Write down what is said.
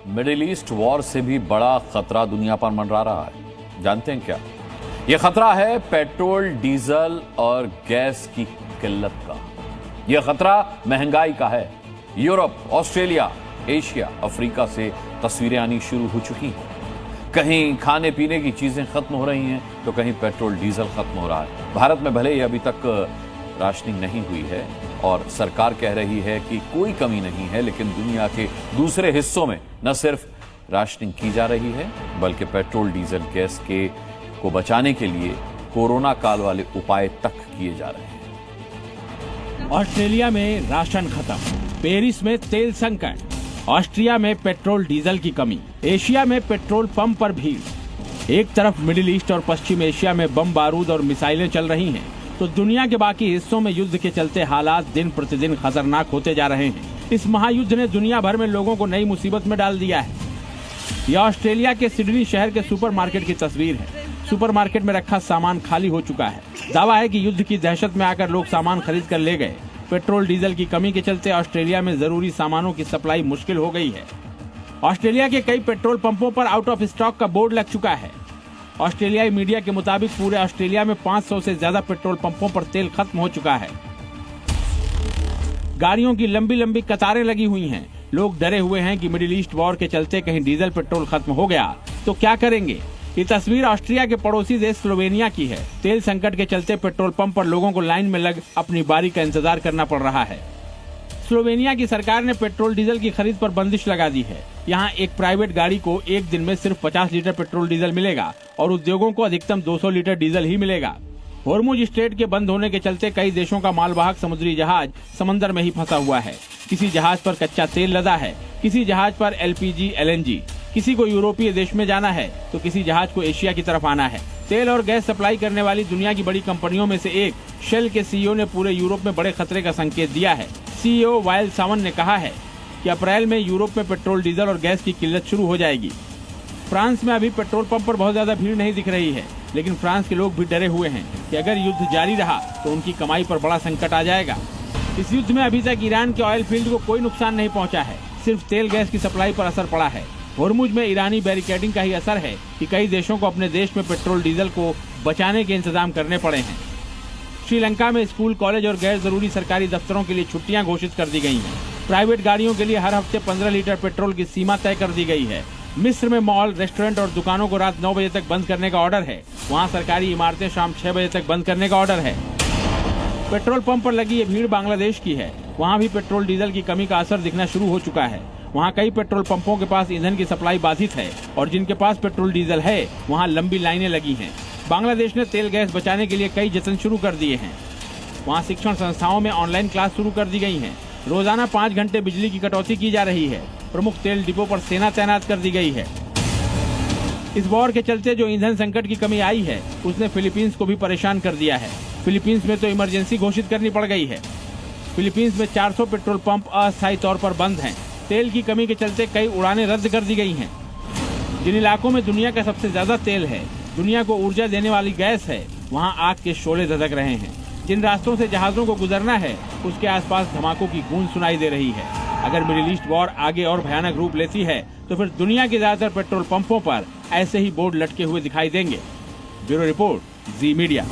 Middle east war से भी बड़ा खतरा दुनिया पर मंडरा रहा है। जानते हैं क्या? यह खतरा है पेट्रोल, डीजल और गैस की किल्लत का। यह खतरा महंगाई का है। यूरोप, ऑस्ट्रेलिया, एशिया, अफ्रीका से तस्वीरें आनी शुरू हो चुकी हैं। कहीं खाने पीने की चीजें खत्म हो रही हैं तो कहीं पेट्रोल डीजल खत्म हो रहा है। भारत में भले ही अभी तक राशनिंग नहीं हुई है और सरकार कह रही है कि कोई कमी नहीं है, लेकिन दुनिया के दूसरे हिस्सों में न सिर्फ राशनिंग की जा रही है बल्कि पेट्रोल, डीजल, गैस को बचाने के लिए कोरोना काल वाले उपाय तक किए जा रहे हैं। ऑस्ट्रेलिया में राशन खत्म, पेरिस में तेल संकट, ऑस्ट्रिया में पेट्रोल डीजल की कमी, एशिया में पेट्रोल पंप पर भीड़। एक तरफ मिडिल ईस्ट और पश्चिम एशिया में बम बारूद और मिसाइलें चल रही हैं, तो दुनिया के बाकी हिस्सों में युद्ध के चलते हालात दिन प्रतिदिन खतरनाक होते जा रहे हैं। इस महायुद्ध ने दुनिया भर में लोगों को नई मुसीबत में डाल दिया है। यह ऑस्ट्रेलिया के सिडनी शहर के सुपरमार्केट की तस्वीर है। सुपरमार्केट में रखा सामान खाली हो चुका है। दावा है कि युद्ध की दहशत में आकर लोग सामान खरीद कर ले गए। पेट्रोल डीजल की कमी के चलते ऑस्ट्रेलिया में जरूरी सामानों की सप्लाई मुश्किल हो गई है। ऑस्ट्रेलिया के कई पेट्रोल पंपों पर आउट ऑफ स्टॉक का बोर्ड लग चुका है। ऑस्ट्रेलियाई मीडिया के मुताबिक पूरे ऑस्ट्रेलिया में 500 से ज्यादा पेट्रोल पंपों पर तेल खत्म हो चुका है। गाड़ियों की लंबी लंबी कतारें लगी हुई हैं। लोग डरे हुए हैं कि मिडिल ईस्ट वॉर के चलते कहीं डीजल पेट्रोल खत्म हो गया तो क्या करेंगे। ये तस्वीर ऑस्ट्रिया के पड़ोसी देश स्लोवेनिया की है। तेल संकट के चलते पेट्रोल पंप पर लोगों को लाइन में लग अपनी बारी का इंतजार करना पड़ रहा है। स्लोवेनिया की सरकार ने पेट्रोल डीजल की खरीद पर बंदिश लगा दी है। यहाँ एक प्राइवेट गाड़ी को एक दिन में सिर्फ 50 लीटर पेट्रोल डीजल मिलेगा और उद्योगों को अधिकतम 200 लीटर डीजल ही मिलेगा। होर्मुज स्ट्रेट के बंद होने के चलते कई देशों का मालवाहक समुद्री जहाज समंदर में ही फंसा हुआ है। किसी जहाज पर कच्चा तेल लदा है, किसी जहाज पर LPG, LNG। किसी को यूरोपीय देश में जाना है तो किसी जहाज को एशिया की तरफ आना है। तेल और गैस सप्लाई करने वाली दुनिया की बड़ी कंपनियों में से एक शेल के CEO ने पूरे यूरोप में बड़े खतरे का संकेत दिया है। CEO वाइल सावन ने कहा है कि अप्रैल में यूरोप में पेट्रोल, डीजल और गैस की किल्लत शुरू हो जाएगी। फ्रांस में अभी पेट्रोल पंप पर बहुत ज्यादा भीड़ नहीं दिख रही है, लेकिन फ्रांस के लोग भी डरे हुए हैं कि अगर युद्ध जारी रहा तो उनकी कमाई पर बड़ा संकट आ जाएगा। इस युद्ध में अभी तक ईरान के ऑयल फील्ड को कोई नुकसान नहीं पहुंचा है, सिर्फ तेल गैस की सप्लाई पर असर पड़ा है। होर्मुज में ईरानी बैरिकेडिंग का ही असर है कि कई देशों को अपने देश में पेट्रोल, डीजल को बचाने के इंतजाम करने पड़े हैं। श्रीलंका में स्कूल, कॉलेज और गैर जरूरी सरकारी दफ्तरों के लिए छुट्टियां घोषित कर दी गई हैं। प्राइवेट गाड़ियों के लिए हर हफ्ते 15 लीटर पेट्रोल की सीमा तय कर दी गई है। मिस्र में मॉल, रेस्टोरेंट और दुकानों को रात 9 बजे तक बंद करने का ऑर्डर है। वहाँ सरकारी इमारतें शाम 6 बजे तक बंद करने का ऑर्डर है। पेट्रोल पंप पर लगी ये भीड़ बांग्लादेश की है। वहाँ भी पेट्रोल, डीजल की कमी का असर दिखना शुरू हो चुका है। वहाँ कई पेट्रोल पंपों के पास ईंधन की सप्लाई बाधित है और जिनके पास पेट्रोल, डीजल है वहाँ लंबी लाइनें लगी हैं। बांग्लादेश ने तेल, गैस बचाने के लिए कई जतन शुरू कर दिए हैं। वहाँ शिक्षण संस्थाओं में ऑनलाइन क्लास शुरू कर दी गई हैं। रोजाना 5 घंटे बिजली की कटौती की जा रही है। प्रमुख तेल डिपो पर सेना तैनात कर दी गई है। इस वॉर के चलते जो ईंधन संकट की कमी आई है उसने फिलीपींस को भी परेशान कर दिया है। फिलीपींस में तो इमरजेंसी घोषित करनी पड़ गई है। फिलीपींस में 400 पेट्रोल पंप अस्थायी तौर पर बंद हैं। तेल की कमी के चलते कई उड़ानें रद्द कर दी गई हैं। जिन इलाकों में दुनिया का सबसे ज्यादा तेल है, दुनिया को ऊर्जा देने वाली गैस है, वहाँ आग के शोले धधक रहे हैं। जिन रास्तों से जहाजों को गुजरना है उसके आसपास धमाकों की गूंज सुनाई दे रही है। अगर मिडिल ईस्ट वॉर आगे और भयानक रूप लेती है तो फिर दुनिया के ज्यादातर पेट्रोल पंपों पर ऐसे ही बोर्ड लटके हुए दिखाई देंगे। ब्यूरो रिपोर्ट, जी मीडिया।